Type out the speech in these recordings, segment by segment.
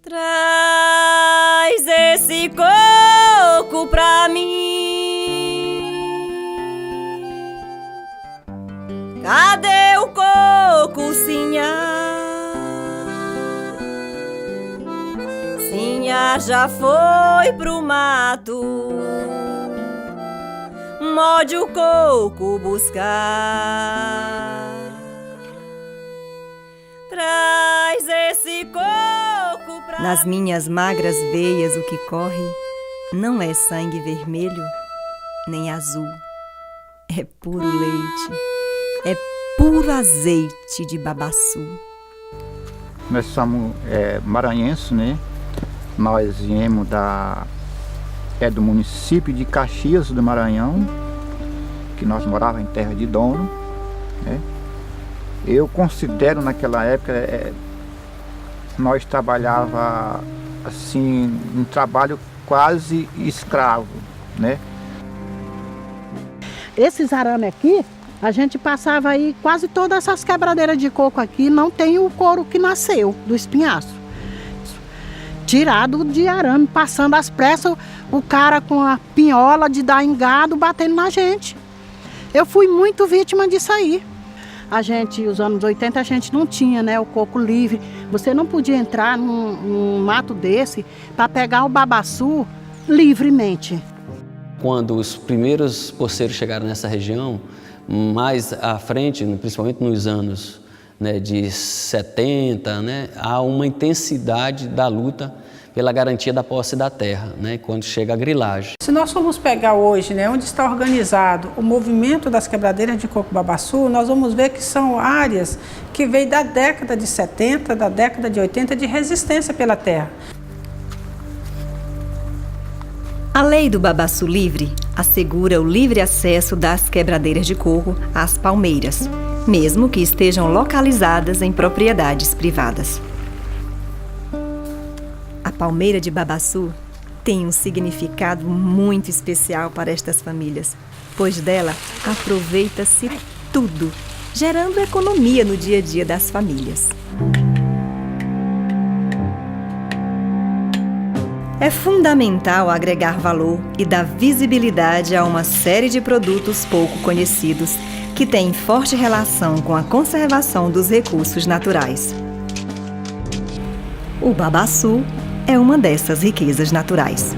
Traz esse coco pra mim. Cadê o coco, Sinhá? Sinhá já foi pro mato, morde o coco buscar. Traz esse coco pra Nas minhas magras veias o que corre não é sangue vermelho nem azul, é puro leite, é puro azeite de babaçu. Nós somos maranhenses, né? Nós viemos do município de Caxias do Maranhão, que nós morávamos em Terra de Dono, né? Eu considero naquela época, nós trabalhava assim, um trabalho quase escravo, né? Esses arames aqui, a gente passava aí quase todas essas quebradeiras de coco aqui, não tem o couro que nasceu do espinhaço. Tirado de arame, passando às pressas, o cara com a pinhola de dar engado, batendo na gente. Eu fui muito vítima disso aí. A gente, os anos 80, a gente não tinha, né, o coco livre. Você não podia entrar num mato desse para pegar o babaçu livremente. Quando os primeiros poceiros chegaram nessa região, mais à frente, principalmente nos anos, né, de 70, né, há uma intensidade da luta pela garantia da posse da terra, né, quando chega a grilagem. Se nós formos pegar hoje, né, onde está organizado o movimento das quebradeiras de coco babaçu, nós vamos ver que são áreas que veio da década de 70, da década de 80, de resistência pela terra. A lei do babaçu livre assegura o livre acesso das quebradeiras de coco às palmeiras, mesmo que estejam localizadas em propriedades privadas. A palmeira de babaçu tem um significado muito especial para estas famílias, pois dela aproveita-se tudo, gerando economia no dia a dia das famílias. É fundamental agregar valor e dar visibilidade a uma série de produtos pouco conhecidos que têm forte relação com a conservação dos recursos naturais. O babaçu é uma dessas riquezas naturais.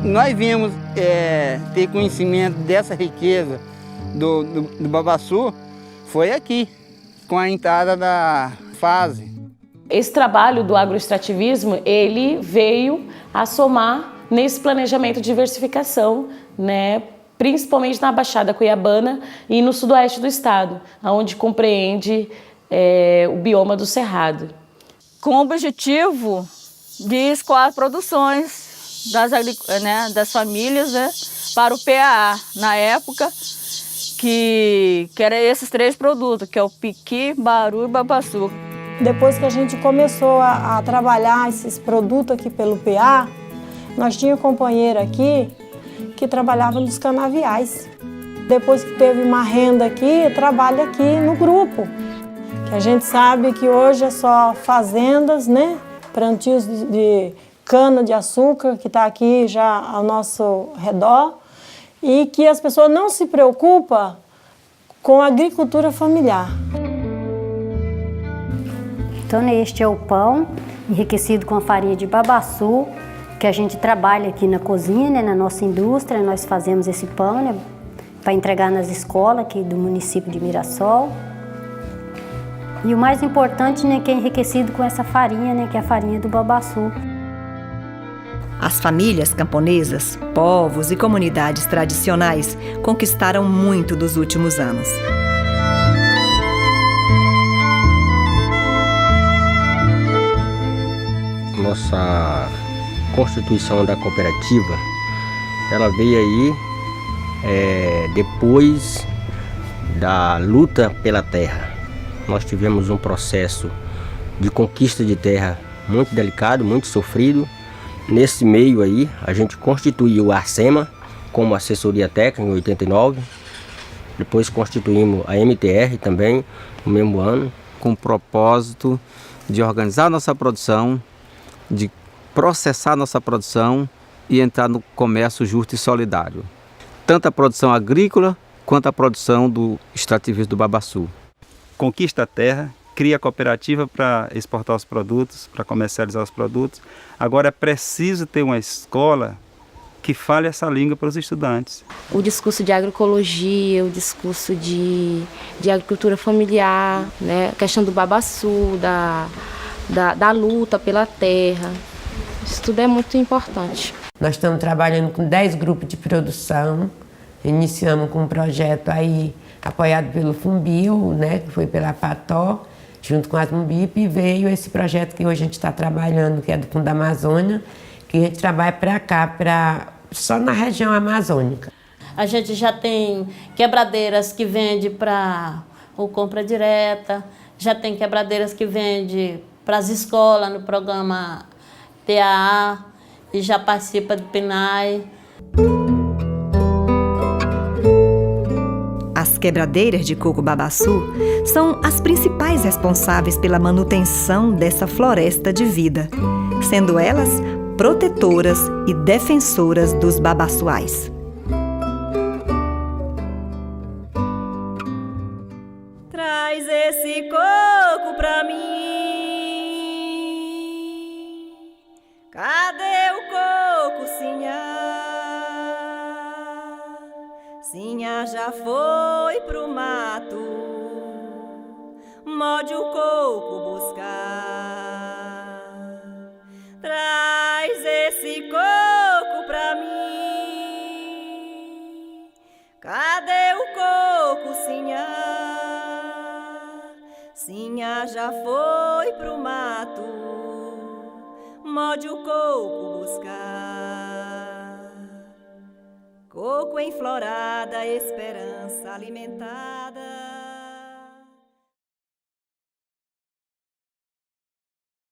Nós viemos ter conhecimento dessa riqueza do babaçu, foi aqui, com a entrada da fase. Esse trabalho do agroextrativismo, ele veio a somar nesse planejamento de diversificação, né, principalmente na Baixada Cuiabana e no sudoeste do estado, onde compreende o bioma do Cerrado. Com o objetivo de escoar produções das famílias, né, para o PAA, na época, que era esses 3 produtos, que é o piqui, baru e babaçu. Depois que a gente começou a trabalhar esses produtos aqui pelo PA, nós tínhamos um companheiro aqui que trabalhava nos canaviais. Depois que teve uma renda aqui, trabalha aqui no grupo. Que a gente sabe que hoje é só fazendas, né? Plantios de cana-de-açúcar, que está aqui já ao nosso redor, e que as pessoas não se preocupam com a agricultura familiar. Então, este é o pão enriquecido com a farinha de babaçu, que a gente trabalha aqui na cozinha, né, na nossa indústria. Nós fazemos esse pão, né, para entregar nas escolas aqui do município de Mirassol. E o mais importante, né, que é enriquecido com essa farinha, né, que é a farinha do babaçu. As famílias camponesas, povos e comunidades tradicionais conquistaram muito dos últimos anos. Nossa constituição da cooperativa, ela veio aí depois da luta pela terra. Nós tivemos um processo de conquista de terra muito delicado, muito sofrido, Nesse meio aí, a gente constituiu a ARCEMA como assessoria técnica em 89. Depois constituímos a MTR também, no mesmo ano. Com o propósito de organizar nossa produção, de processar nossa produção e entrar no comércio justo e solidário. Tanto a produção agrícola quanto a produção do extrativismo do babaçu. Conquista a terra, cria a cooperativa para exportar os produtos, para comercializar os produtos. Agora é preciso ter uma escola que fale essa língua para os estudantes. O discurso de agroecologia, o discurso de agricultura familiar, né? A questão do babaçu, da luta pela terra, isso tudo é muito importante. Nós estamos trabalhando com 10 grupos de produção, iniciamos com um projeto aí apoiado pelo Funbil, né? Que foi pela Pató, junto com as Mumbip, e veio esse projeto que hoje a gente está trabalhando, que é do Fundo da Amazônia, que a gente trabalha para cá, só na região amazônica. A gente já tem quebradeiras que vende para o compra direta, já tem quebradeiras que vende para as escolas no programa PAA e já participa do PNAE. As quebradeiras de coco babaçu são as principais responsáveis pela manutenção dessa floresta de vida, sendo elas protetoras e defensoras dos babaçuais. Traz esse coco pra mim. Cadê o coco, Sinhá? Sinhá já foi pro mato, morde o coco buscar. Traz esse coco pra mim. Cadê o coco, Sinhá? Sinhá já foi pro mato, morde o coco buscar. Coco enflorada, esperança alimentada.